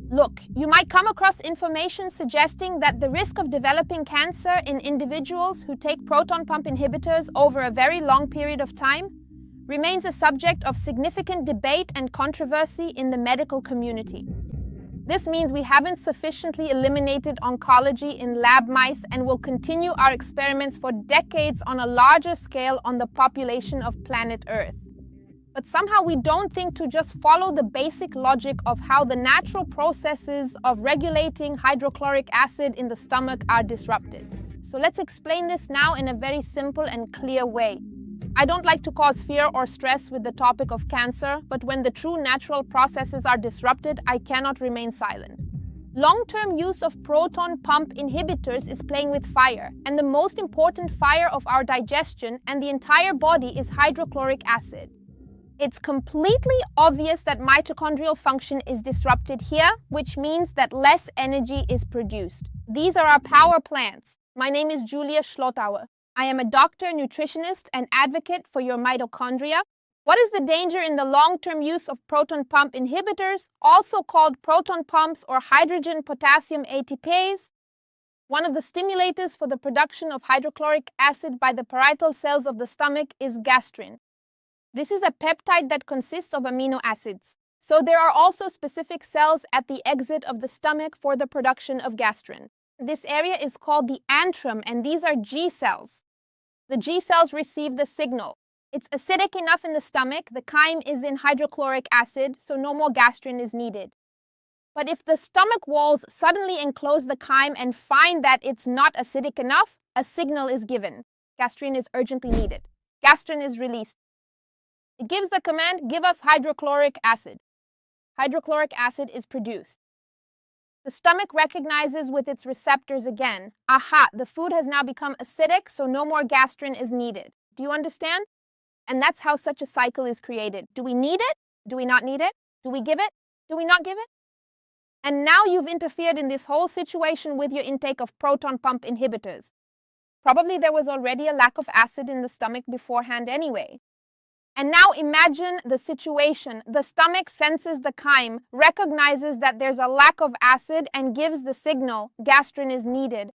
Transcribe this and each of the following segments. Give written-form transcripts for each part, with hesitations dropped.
Look, you might come across information suggesting that the risk of developing cancer in individuals who take proton pump inhibitors over a very long period of time remains a subject of significant debate and controversy in the medical community. This means we haven't sufficiently eliminated oncology in lab mice and will continue our experiments for decades on a larger scale on the population of planet Earth. But somehow we don't think to just follow the basic logic of how the natural processes of regulating hydrochloric acid in the stomach are disrupted. So let's explain this now in a very simple and clear way. I don't like to cause fear or stress with the topic of cancer, but when the true natural processes are disrupted, I cannot remain silent. Long-term use of proton pump inhibitors is playing with fire, and the most important fire of our digestion and the entire body is hydrochloric acid. It's completely obvious that mitochondrial function is disrupted here, which means that less energy is produced. These are our power plants. My name is Julia Schlottauer. I am a doctor, nutritionist, and advocate for your mitochondria. What is the danger in the long-term use of proton pump inhibitors, also called proton pumps or hydrogen-potassium ATPase? One of the stimulators for the production of hydrochloric acid by the parietal cells of the stomach is gastrin. This is a peptide that consists of amino acids. So there are also specific cells at the exit of the stomach for the production of gastrin. This area is called the antrum, and these are G cells. The G cells receive the signal. It's acidic enough in the stomach, the chyme is in hydrochloric acid, so no more gastrin is needed. But if the stomach walls suddenly enclose the chyme and find that it's not acidic enough, a signal is given. Gastrin is urgently needed. Gastrin is released. It gives the command, give us hydrochloric acid. Hydrochloric acid is produced. The stomach recognizes with its receptors again, aha, the food has now become acidic, so no more gastrin is needed. Do you understand? And that's how such a cycle is created. Do we need it? Do we not need it? Do we give it? Do we not give it? And now you've interfered in this whole situation with your intake of proton pump inhibitors. Probably there was already a lack of acid in the stomach beforehand anyway. And now imagine the situation. The stomach senses the chyme, recognizes that there's a lack of acid and gives the signal, gastrin is needed.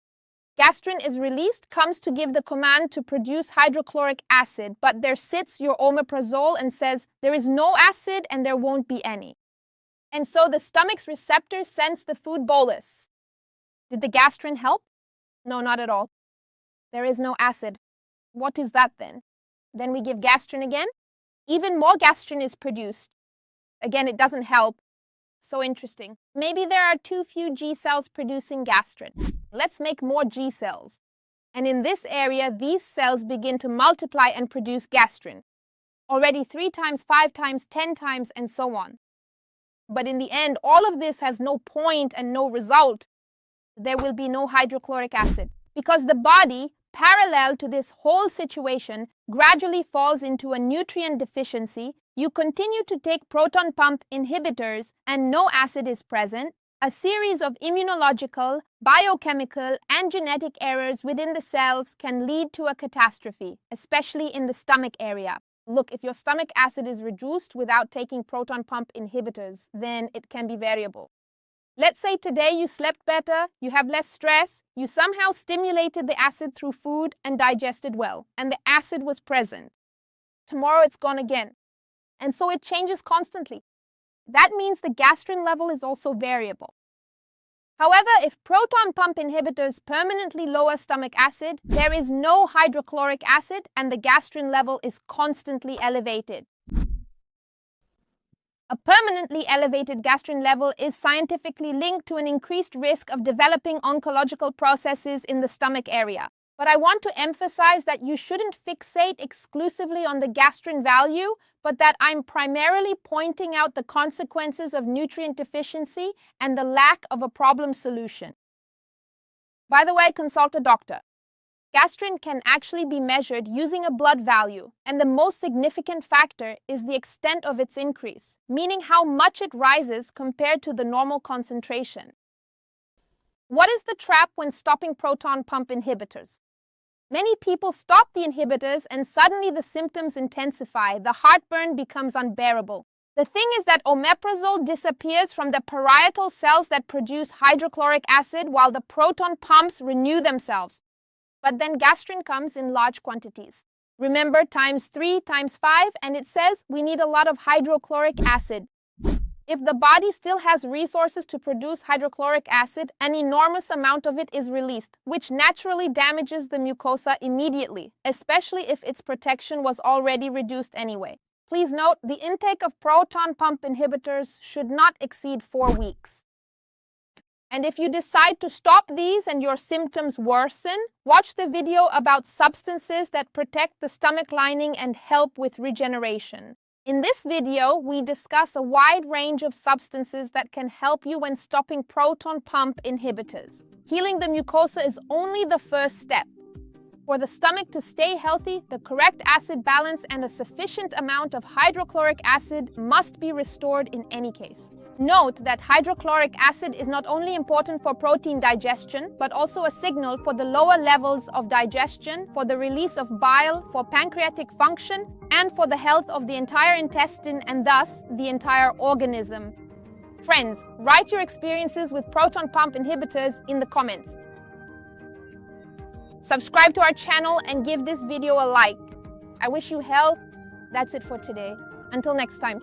Gastrin is released, comes to give the command to produce hydrochloric acid, but there sits your omeprazole and says there is no acid and there won't be any. And so the stomach's receptors sense the food bolus. Did the gastrin help? No, not at all. There is no acid. What is that then? Then we give gastrin again. Even more gastrin is produced. Again, it doesn't help. So interesting. Maybe there are too few G cells producing gastrin. Let's make more G cells. And in this area, these cells begin to multiply and produce gastrin. Already 3 times, 5 times, 10 times, and so on. But in the end, all of this has no point and no result. There will be no hydrochloric acid. Because the body, parallel to this whole situation, gradually falls into a nutrient deficiency. You continue to take proton pump inhibitors and no acid is present. A series of immunological, biochemical, and genetic errors within the cells can lead to a catastrophe, especially in the stomach area. Look, if your stomach acid is reduced without taking proton pump inhibitors, then it can be variable. Let's say today you slept better, you have less stress, you somehow stimulated the acid through food and digested well, and the acid was present. Tomorrow it's gone again. And so it changes constantly. That means the gastrin level is also variable. However, if proton pump inhibitors permanently lower stomach acid, there is no hydrochloric acid and the gastrin level is constantly elevated. A permanently elevated gastrin level is scientifically linked to an increased risk of developing oncological processes in the stomach area. But I want to emphasize that you shouldn't fixate exclusively on the gastrin value, but that I'm primarily pointing out the consequences of nutrient deficiency and the lack of a problem solution. By the way, consult a doctor. Gastrin can actually be measured using a blood value, and the most significant factor is the extent of its increase, meaning how much it rises compared to the normal concentration. What is the trap when stopping proton pump inhibitors? Many people stop the inhibitors and suddenly the symptoms intensify, the heartburn becomes unbearable. The thing is that omeprazole disappears from the parietal cells that produce hydrochloric acid while the proton pumps renew themselves. But then gastrin comes in large quantities. Remember, times 3, times 5, and it says we need a lot of hydrochloric acid. If the body still has resources to produce hydrochloric acid, an enormous amount of it is released, which naturally damages the mucosa immediately, especially if its protection was already reduced anyway. Please note, the intake of proton pump inhibitors should not exceed 4 weeks. And if you decide to stop these and your symptoms worsen, watch the video about substances that protect the stomach lining and help with regeneration. In this video, we discuss a wide range of substances that can help you when stopping proton pump inhibitors. Healing the mucosa is only the first step. For the stomach to stay healthy, the correct acid balance and a sufficient amount of hydrochloric acid must be restored in any case. Note that hydrochloric acid is not only important for protein digestion, but also a signal for the lower levels of digestion, for the release of bile, for pancreatic function, and for the health of the entire intestine and thus the entire organism. Friends, write your experiences with proton pump inhibitors in the comments. Subscribe to our channel and give this video a like. I wish you health. That's it for today. Until next time.